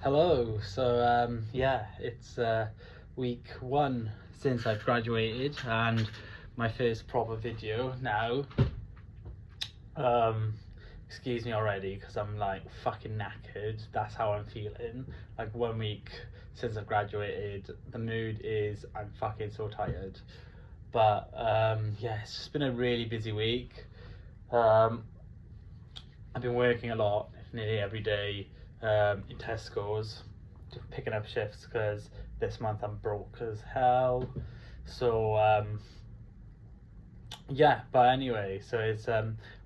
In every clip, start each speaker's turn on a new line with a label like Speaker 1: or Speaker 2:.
Speaker 1: Hello. Yeah, it's week one since I've graduated and my first proper video now. Um, Excuse me already because I'm like fucking knackered. That's how I'm feeling. Like 1 week since I've graduated, the mood is I'm fucking so tired. But yeah, it's just been a really busy week. Um, I've been working a lot, nearly every day, in Tesco's, picking up shifts because this month I'm broke as hell. So yeah, but anyway, so it's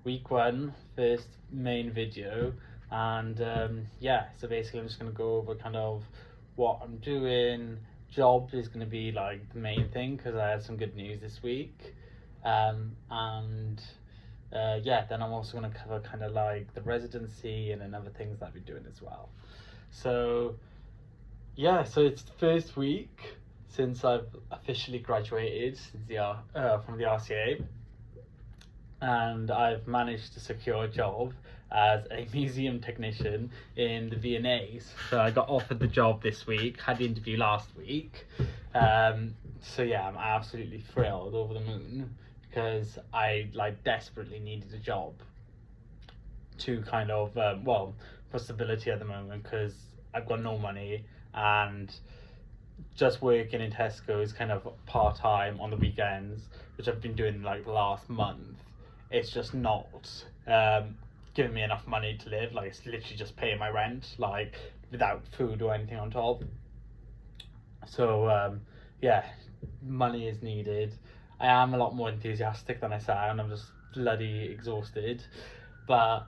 Speaker 1: week one, first main video, and yeah, so basically I'm just gonna go over kind of what I'm doing. Job is gonna be like the main thing because I had some good news this week, and yeah, then I'm also going to cover kind of like the residency and then other things that I've been doing as well. So yeah, so it's the first week since I've officially graduated from the RCA, and I've managed to secure a job as a museum technician in the V&As. So I got offered the job this week, had the interview last week. So yeah, I'm absolutely thrilled, over the moon, because I like desperately needed a job to kind of for stability at the moment, because I've got no money, and just working in Tesco is kind of part-time on the weekends, which I've been doing like the last month. It's just not giving me enough money to live. Like, it's literally just paying my rent, like without food or anything on top. So yeah, money is needed. I am a lot more enthusiastic than I sound. I'm just bloody exhausted. But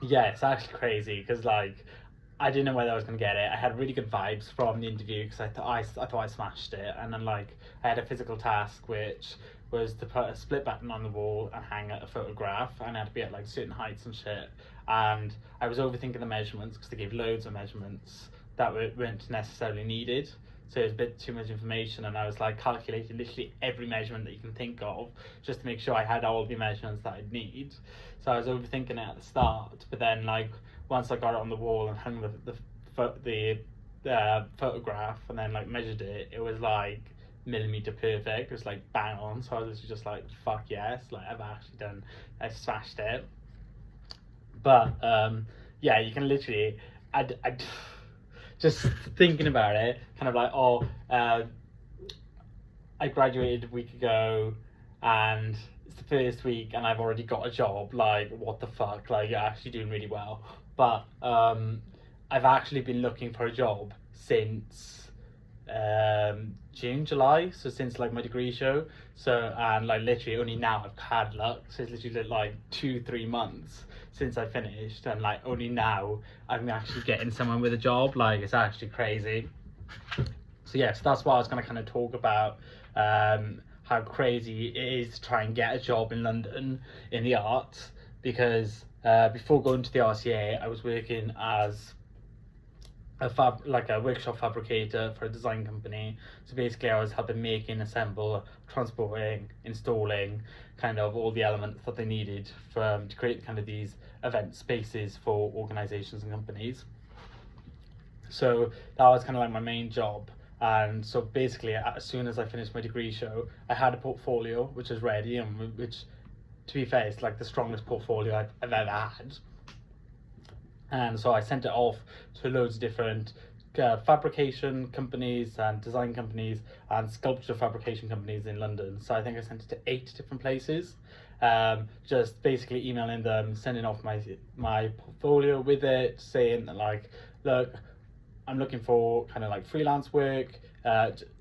Speaker 1: yeah, it's actually crazy because like I didn't know whether I was gonna get it. I had really good vibes from the interview because I thought I smashed it, and then like I had a physical task which was to put a split button on the wall and hang a photograph, and it had to be at like certain heights and shit. And I was overthinking the measurements because they gave loads of measurements that weren't necessarily needed. So it was a bit too much information, and I was like calculating literally every measurement that you can think of just to make sure I had all the measurements that I'd need. So I was overthinking it at the start, but then like once I got it on the wall and hung the photograph and then like measured it, it was like millimeter perfect. It was like bang on. So I was just like, fuck yes, like I smashed it. But yeah, you can literally, I just thinking about it, kind of like, I graduated a week ago, and it's the first week, and I've already got a job. Like, what the fuck? Like, you're actually doing really well. But I've actually been looking for a job since June, July. So since like my degree show. So, and like literally only now I've had luck. So it's literally like 2-3 months since I finished, and like only now I'm actually getting someone with a job. Like, it's actually crazy. So yes, that's what I was going to kind of talk about, how crazy it is to try and get a job in London in the arts, because before going to the RCA, I was working as a workshop fabricator for a design company. So basically I was helping making, assemble, transporting, installing kind of all the elements that they needed to create kind of these event spaces for organizations and companies. So that was kind of like my main job. And so basically, as soon as I finished my degree show, I had a portfolio which was ready, and which, to be fair, is like the strongest portfolio I've ever had. And so I sent it off to loads of different fabrication companies and design companies and sculpture fabrication companies in London. So I think I sent it to 8 different places. Just basically emailing them, sending off my portfolio with it, saying that like, look, I'm looking for kind of like freelance work.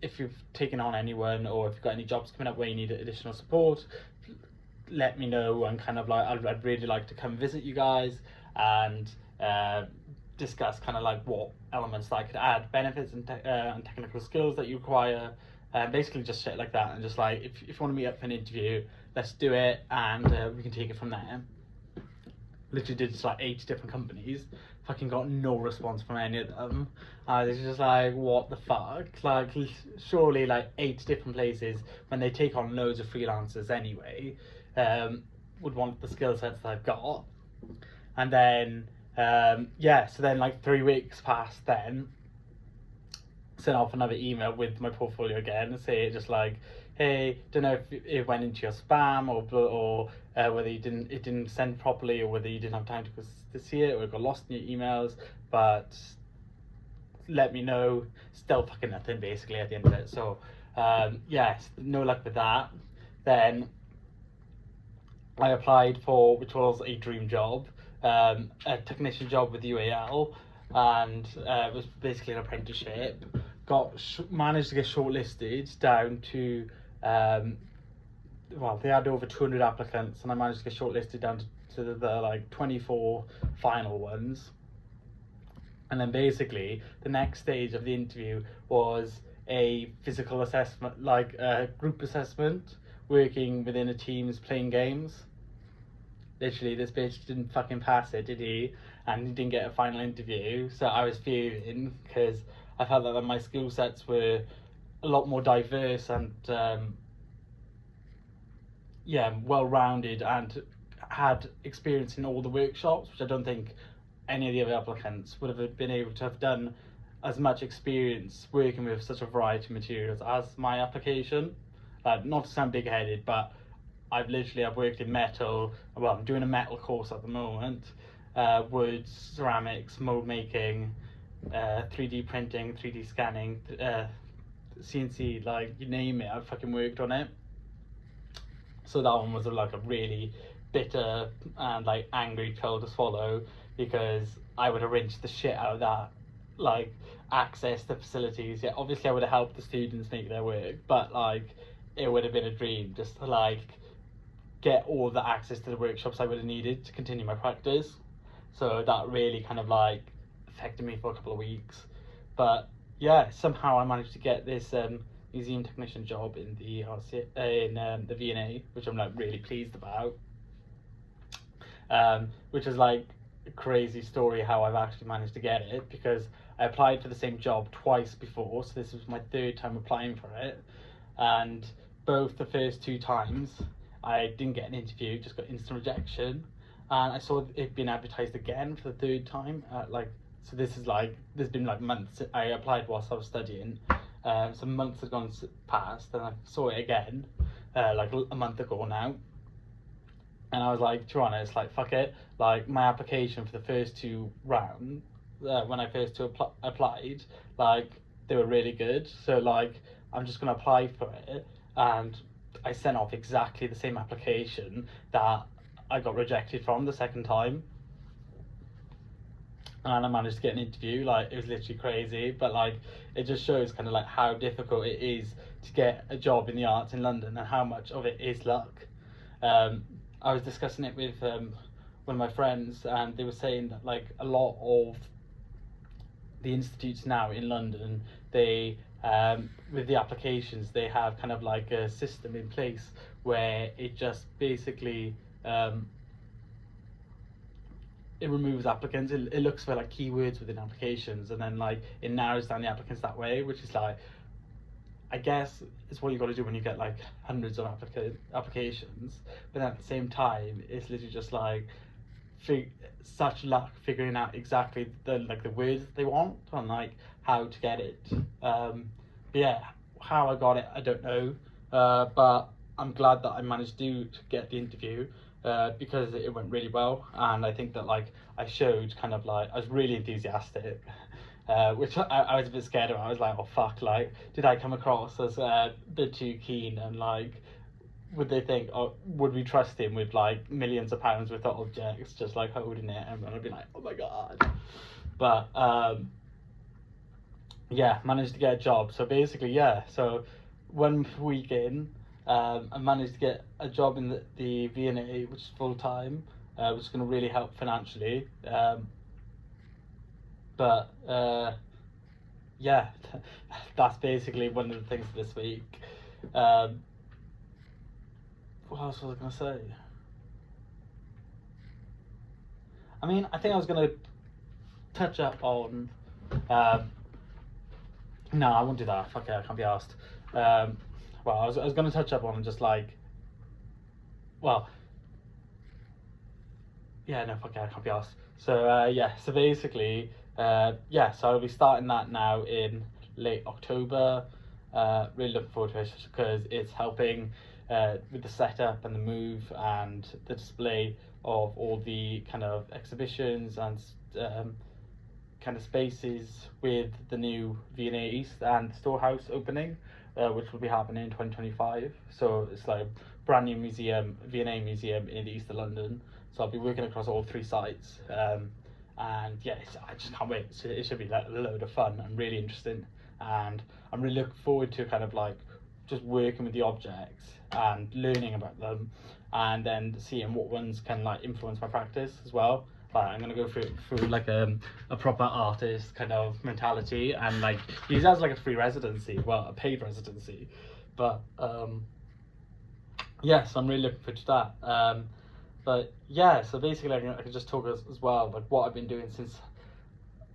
Speaker 1: If you've taken on anyone, or if you've got any jobs coming up where you need additional support, let me know. And kind of like, I'd really like to come visit you guys and discuss kind of like what elements that I could add, benefits and technical skills that you require. Basically just shit like that, and just like, if you want to meet up for an interview, let's do it, and we can take it from there. Literally did just like 8 different companies, fucking got no response from any of them. It's just like, what the fuck? Like, surely like 8 different places, when they take on loads of freelancers anyway, would want the skill sets that I've got. And then So then like 3 weeks passed, then sent off another email with my portfolio again and say just like, hey, don't know if it went into your spam or whether it didn't send properly, or whether you didn't have time to see it, or it got lost in your emails, but let me know. Still fucking nothing basically at the end of it. So no luck with that. Then I applied for, which was a dream job, a technician job with UAL, and it was basically an apprenticeship. Managed to get shortlisted down to, they had over 200 applicants, and I managed to get shortlisted down to the like 24 final ones. And then basically the next stage of the interview was a physical assessment, like a group assessment, working within a teams playing games. Literally, this bitch didn't fucking pass it, did he? And he didn't get a final interview. So I was fuming because I felt that my skill sets were a lot more diverse and well-rounded, and had experience in all the workshops, which I don't think any of the other applicants would have been able to have done as much experience working with such a variety of materials as my application. Not to sound big-headed, but I've worked in metal. Well, I'm doing a metal course at the moment. Wood, ceramics, mold making, 3D printing, 3D scanning, CNC, like you name it, I've fucking worked on it. So that one was like a really bitter and like angry pill to swallow, because I would have rinsed the shit out of that, like access to facilities. Yeah, obviously I would have helped the students make their work, but like it would have been a dream just to like get all the access to the workshops I would have needed to continue my practice. So that really kind of like affected me for a couple of weeks. But yeah, somehow I managed to get this museum technician job in the the V&A, which I'm like really pleased about. Which is like a crazy story how I've actually managed to get it, because I applied for the same job twice before, so this was my third time applying for it, and both the first 2 times I didn't get an interview, just got instant rejection. And I saw it being advertised again for the 3rd time. There's been like months. I applied whilst I was studying, so months had gone past, and I saw it again, like a month ago now. And I was like, to be honest, like fuck it. Like my application for the first 2 rounds, when I first applied, like they were really good. So like I'm just gonna apply for it, and I sent off exactly the same application that I got rejected from the 2nd time, and I managed to get an interview. Like it was literally crazy, but like it just shows kind of like how difficult it is to get a job in the arts in London, and how much of it is luck. I was discussing it with one of my friends, and they were saying that like a lot of the institutes now in London, they with the applications, they have kind of like a system in place where it just basically it removes applicants. It looks for like keywords within applications, and then like it narrows down the applicants that way, which is like, I guess it's what you got to do when you get like hundreds of applications. But at the same time, it's literally just like such luck figuring out exactly the words that they want and like how to get it. But yeah, how I got it, I don't know. But I'm glad that I managed to get the interview, because it went really well, and I think that like I showed kind of like I was really enthusiastic. Which I was a bit scared of. I was like, oh fuck, like did I come across as a bit too keen, and like would they think, or would we trust him with like millions of pounds worth of objects just like holding it, and I'd be like, oh my god. But managed to get a job. So basically, so 1 week in, I managed to get a job in the V&A, which is full time, which is going to really help financially. But that's basically one of the things this week. What else was I going to say? I mean, I think I was going to touch up on... no, I won't do that. Fuck it, I can't be asked. I was going to touch up on just like... Well... Yeah, no, fuck it, I can't be asked. So basically, so I'll be starting that now in late October. Really looking forward to it because it's helping with the setup and the move and the display of all the kind of exhibitions and kind of spaces with the new V&A East and Storehouse opening, which will be happening in 2025. So it's like a brand new museum, V&A museum in the east of London. So I'll be working across all three sites. And yeah, I just can't wait. It should be like a load of fun and really interesting. And I'm really looking forward to kind of like just working with the objects and learning about them, and then seeing what ones can like influence my practice as well. Like I'm gonna go through like a proper artist kind of mentality and like use that as like a free residency, well, a paid residency. But yes, I'm really looking forward to that. But yeah, so basically I can just talk as well like what I've been doing since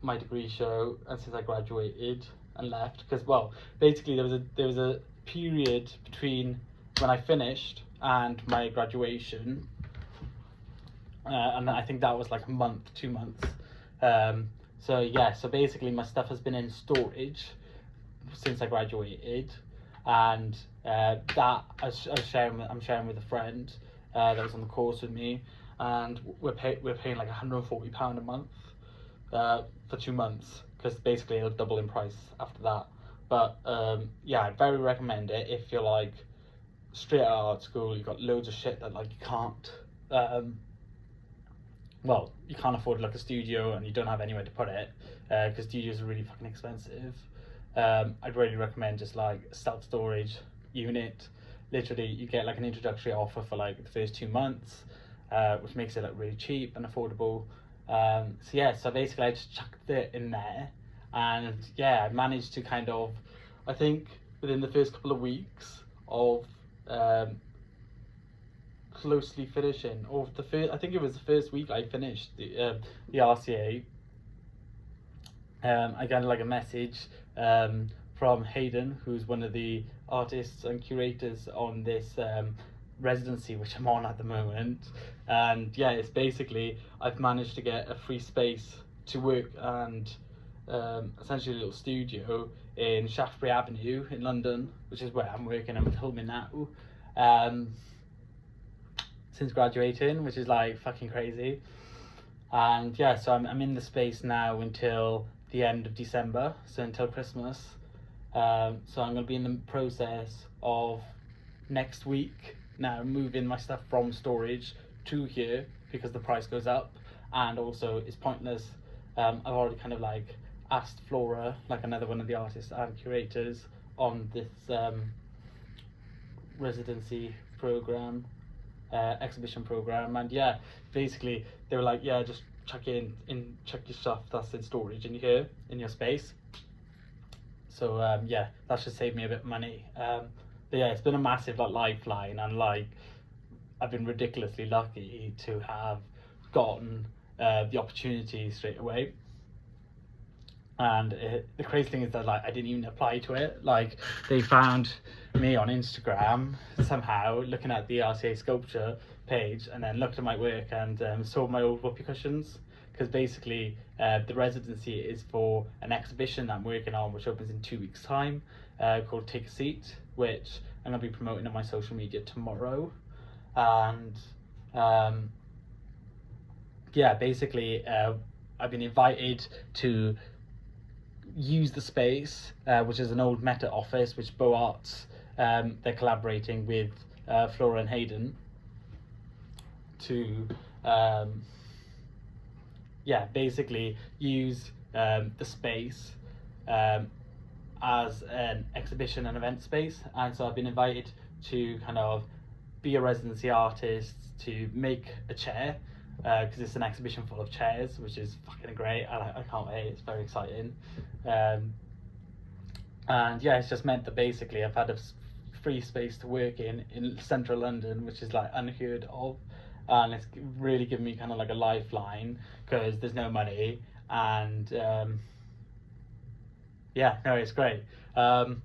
Speaker 1: my degree show and since I graduated and left. Because well, basically there was a period between when I finished and my graduation, and I think that was like a month, 2 months. So basically my stuff has been in storage since I graduated, and I'm sharing with a friend that was on the course with me, and we're paying like £140 a month for 2 months, because basically it'll double in price after that. But I'd very recommend it if you're like straight out of art school. You've got loads of shit that like you can't you can't afford like a studio, and you don't have anywhere to put it because studios are really fucking expensive. I'd really recommend just like a self-storage unit. Literally you get like an introductory offer for like the first 2 months, which makes it like really cheap and affordable. So basically I just chucked it in there, and I managed to kind of, I think within the first couple of weeks of closely finishing, or I think it was the first week I finished the RCA, I got like a message from Hayden, who's one of the artists and curators on this residency which I'm on at the moment. And it's basically I've managed to get a free space to work, and essentially a little studio in Shaftesbury Avenue in London, which is where I'm working and filming now, since graduating, which is like fucking crazy. And so I'm in the space now until the end of December, so until Christmas. So I'm going to be in the process of next week now moving my stuff from storage to here, because the price goes up, and also it's pointless. I've already kind of like asked Flora, like another one of the artists and curators on this residency program, exhibition program, and basically they were like, just chuck your stuff that's in storage in here in your space. So that should save me a bit of money. But it's been a massive like lifeline, and like I've been ridiculously lucky to have gotten the opportunity straight away. And the crazy thing is that like I didn't even apply to it. Like they found me on Instagram somehow, looking at the RCA sculpture page, and then looked at my work and saw my old whoopee cushions. Because basically the residency is for an exhibition that I'm working on, which opens in 2 weeks' time, called Take a Seat, which I'm going to be promoting on my social media tomorrow. And basically I've been invited to use the space, which is an old Meta office, which Beau Arts, they're collaborating with Flora and Hayden to basically use the space as an exhibition and event space. And so I've been invited to kind of be a residency artist, to make a chair, because it's an exhibition full of chairs, which is fucking great. I can't wait. It's very exciting. And it's just meant that basically I've had a free space to work in central London, which is like unheard of, and it's really given me kind of like a lifeline, because there's no money, and it's great. So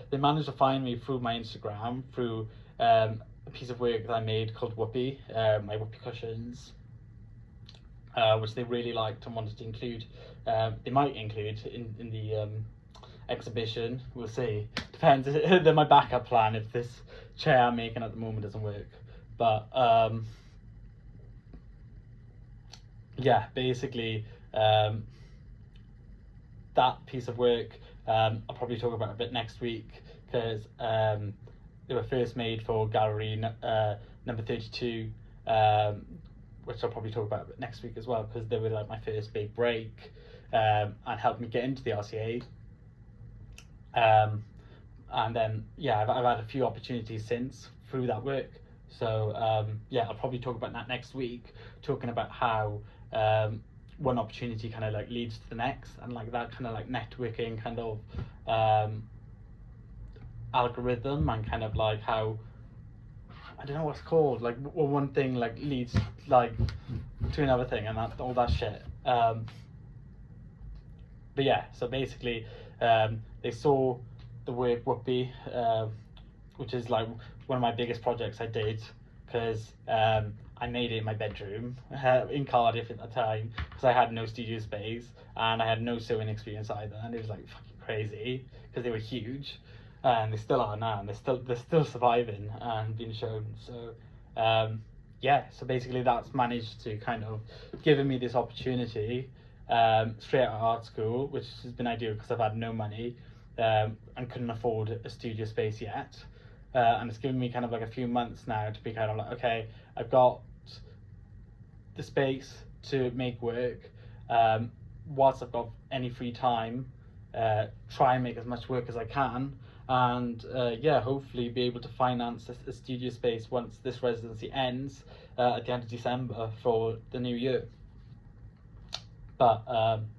Speaker 1: they managed to find me through my Instagram, through a piece of work that I made called Whoopee, my whoopee cushions. which they really liked and wanted to include. They might include in the exhibition. We'll see. Depends. They're my backup plan if this chair I'm making at the moment doesn't work. But yeah, basically that piece of work I'll probably talk about a bit next week, because they were first made for gallery number 32, which I'll probably talk about next week as well, because they were like my first big break and helped me get into the RCA. And then yeah, I've had a few opportunities since through that work. So yeah, I'll probably talk about that next week, talking about how one opportunity kind of like leads to the next, and like that kind of like networking kind of algorithm, and kind of like how, I don't know what's called, like one thing like leads like to another thing, and that all that shit. But yeah, so basically they saw the work Whoopi, which is like one of my biggest projects I did, because I made it in my bedroom in Cardiff at the time, because I had no studio space and I had no sewing experience either, and it was like fucking crazy because they were huge, and they still are now, and they're still surviving and being shown. So yeah, so basically that's managed to kind of given me this opportunity straight out of art school, which has been ideal because I've had no money and couldn't afford a studio space yet. And it's given me kind of like a few months now to be kind of like, okay, I've got the space to make work. Whilst I've got any free time, try and make as much work as I can, and yeah, hopefully be able to finance a studio space once this residency ends at the end of December for the new year. But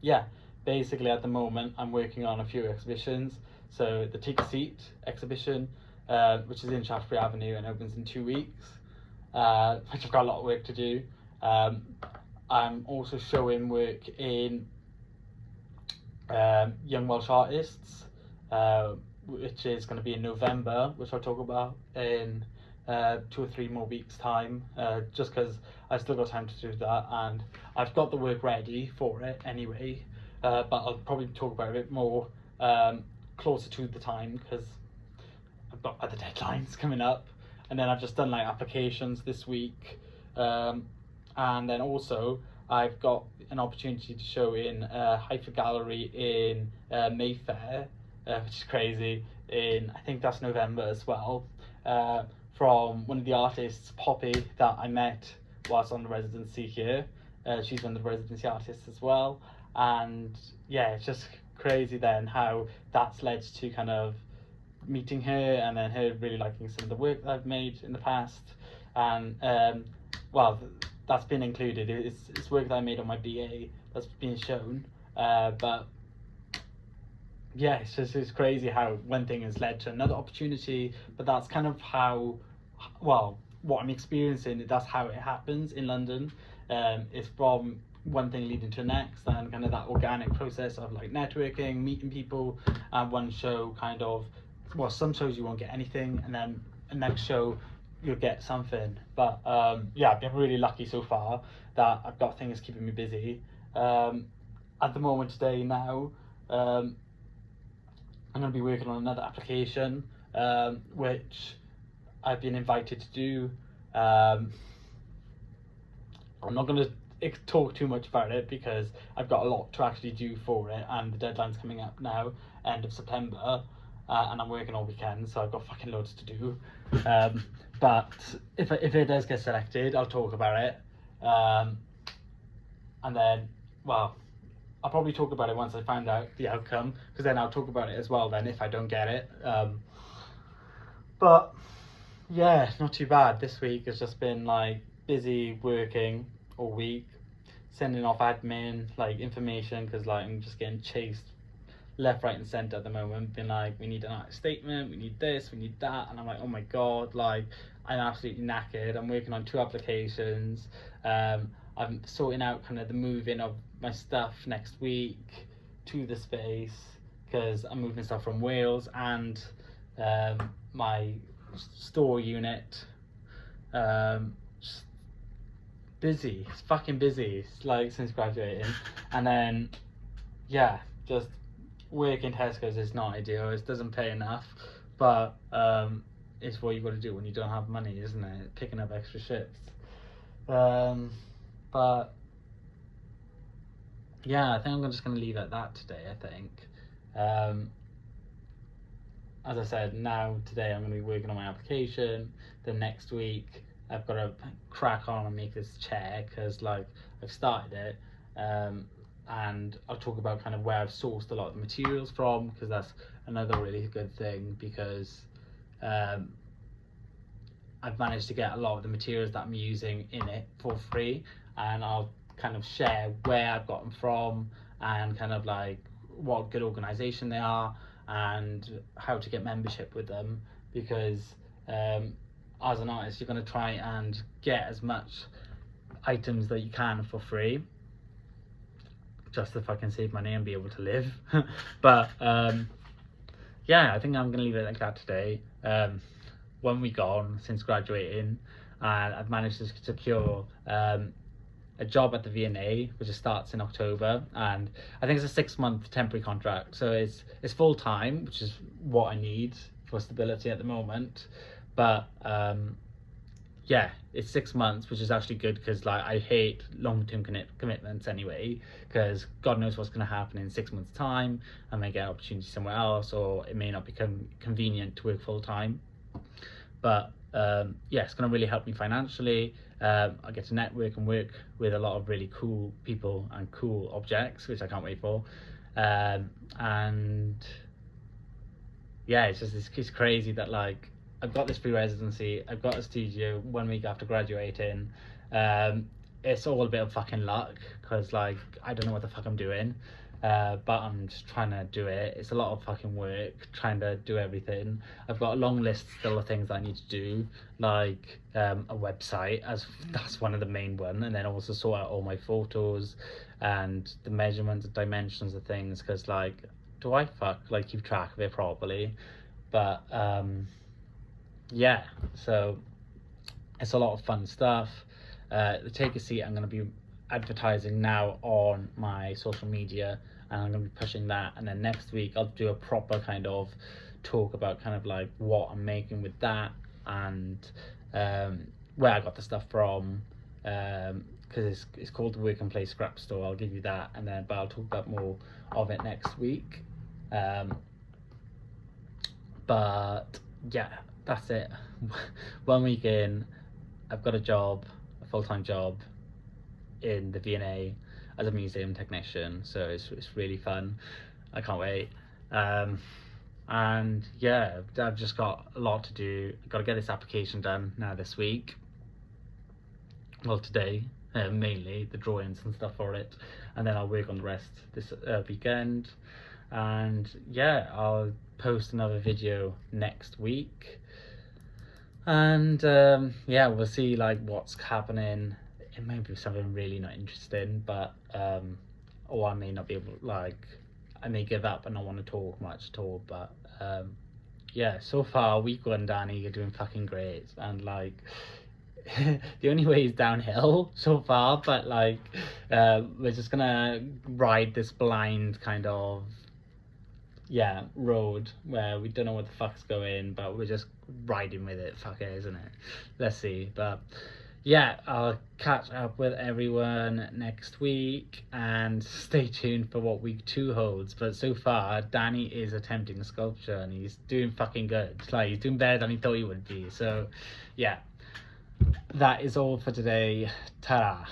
Speaker 1: yeah, basically at the moment I'm working on a few exhibitions. So the Take a Seat exhibition, which is in Shaftesbury Avenue and opens in 2 weeks, which I've got a lot of work to do. I'm also showing work in Young Welsh Artists, which is going to be in November, which I'll talk about in 2 or 3 more weeks time, just because I've still got time to do that, and I've got the work ready for it anyway, but I'll probably talk about it a bit more closer to the time, because I've got other deadlines coming up. And then I've just done like applications this week, and then also I've got an opportunity to show in Haifa Gallery in Mayfair, which is crazy, in I think that's November as well, from one of the artists, Poppy, that I met whilst on the residency here. She's one of the residency artists as well, and yeah, it's just crazy then how that's led to kind of meeting her, and then her really liking some of the work that I've made in the past, and well, that's been included. It's work that I made on my BA that's being shown, but yeah, it's crazy how one thing has led to another opportunity. But that's kind of how, well, what I'm experiencing, that's how it happens in London. It's from one thing leading to the next, and kind of that organic process of like networking, meeting people, and one show kind of, well, some shows you won't get anything, and then the next show you'll get something. But yeah, I've been really lucky so far that I've got things keeping me busy. At the moment today now, I'm going to be working on another application, which I've been invited to do. I'm not going to talk too much about it because I've got a lot to actually do for it, and the deadline's coming up now, end of September, and I'm working all weekend, so I've got fucking loads to do. But if it does get selected, I'll talk about it. And then, well, I'll probably talk about it once I find out the outcome, because then I'll talk about it as well then if I don't get it. But yeah, not too bad. This week has just been like busy working all week, sending off admin like information, because like I'm just getting chased left, right and centre at the moment, being like, we need an artist statement, we need this, we need that, and I'm like, oh my god, like I'm absolutely knackered. I'm working on 2 applications. I'm sorting out kind of the moving of my stuff next week to the space, because I'm moving stuff from Wales, and my store unit busy. It's fucking busy. It's like since graduating, and then yeah, just working Tesco's is not ideal. It doesn't pay enough, but it's what you got to do when you don't have money, isn't it? Picking up extra shifts. But yeah, I think I'm just going to leave it at that today. I think. As I said, now today I'm going to be working on my application. Then next week I've got to crack on and make this chair because like I've started it. And I'll talk about kind of where I've sourced a lot of the materials from, because that's another really good thing, because I've managed to get a lot of the materials that I'm using in it for free, and I'll kind of share where I've got them from and kind of like what good organisation they are and how to get membership with them, because as an artist you're going to try and get as much items that you can for free, just to fucking save money and be able to live. But yeah, I think I'm gonna leave it like that today. 1 week on since graduating, and I've managed to secure a job at the V&A, which starts in October, and I think it's a 6-month temporary contract, so it's full time, which is what I need for stability at the moment. But yeah, it's 6 months, which is actually good, because like I hate long-term commitments anyway, because God knows what's going to happen in 6 months' time. I may get an opportunity somewhere else, or it may not become convenient to work full-time. But yeah, it's going to really help me financially. I get to network and work with a lot of really cool people and cool objects, which I can't wait for. And yeah, it's crazy that like I've got this free residency, I've got a studio 1 week after graduating. It's all a bit of fucking luck, because like I don't know what the fuck I'm doing, but I'm just trying to do it. It's a lot of fucking work trying to do everything. I've got a long list still of things that I need to do, like a website, as that's one of the main one, and then also sort out all my photos and the measurements and dimensions of things, because like do I keep track of it properly? But yeah, so it's a lot of fun stuff. The Take a Seat I'm going to be advertising now on my social media, and I'm going to be pushing that, and then next week I'll do a proper kind of talk about kind of like what I'm making with that, and where I got the stuff from, because it's called the Work and Play Scrap Store. I'll give you that, and then but I'll talk about more of it next week. But yeah, that's it. 1 week in, I've got a full-time job in the V&A as a museum technician, so it's really fun. I can't wait. And yeah, I've just got a lot to do. I've got to get this application done now this week, well today, mainly the drawings and stuff for it, and then I'll work on the rest this weekend. And yeah, I'll post another video next week, and yeah, we'll see like what's happening. It may be something really not interesting, but or I may not be able, like I may give up and not want to talk much at all. But yeah, so far week 1, Danny, you're doing fucking great, and like the only way is downhill so far, but like we're just gonna ride this blind kind of road where we don't know what the fuck's going, but we're just riding with it. Fuck it, isn't it? Let's see. But yeah, I'll catch up with everyone next week, and stay tuned for what week 2 holds. But so far, Danny is attempting sculpture, and he's doing fucking good. Like, he's doing better than he thought he would be. So yeah, that is all for today. Ta-ra.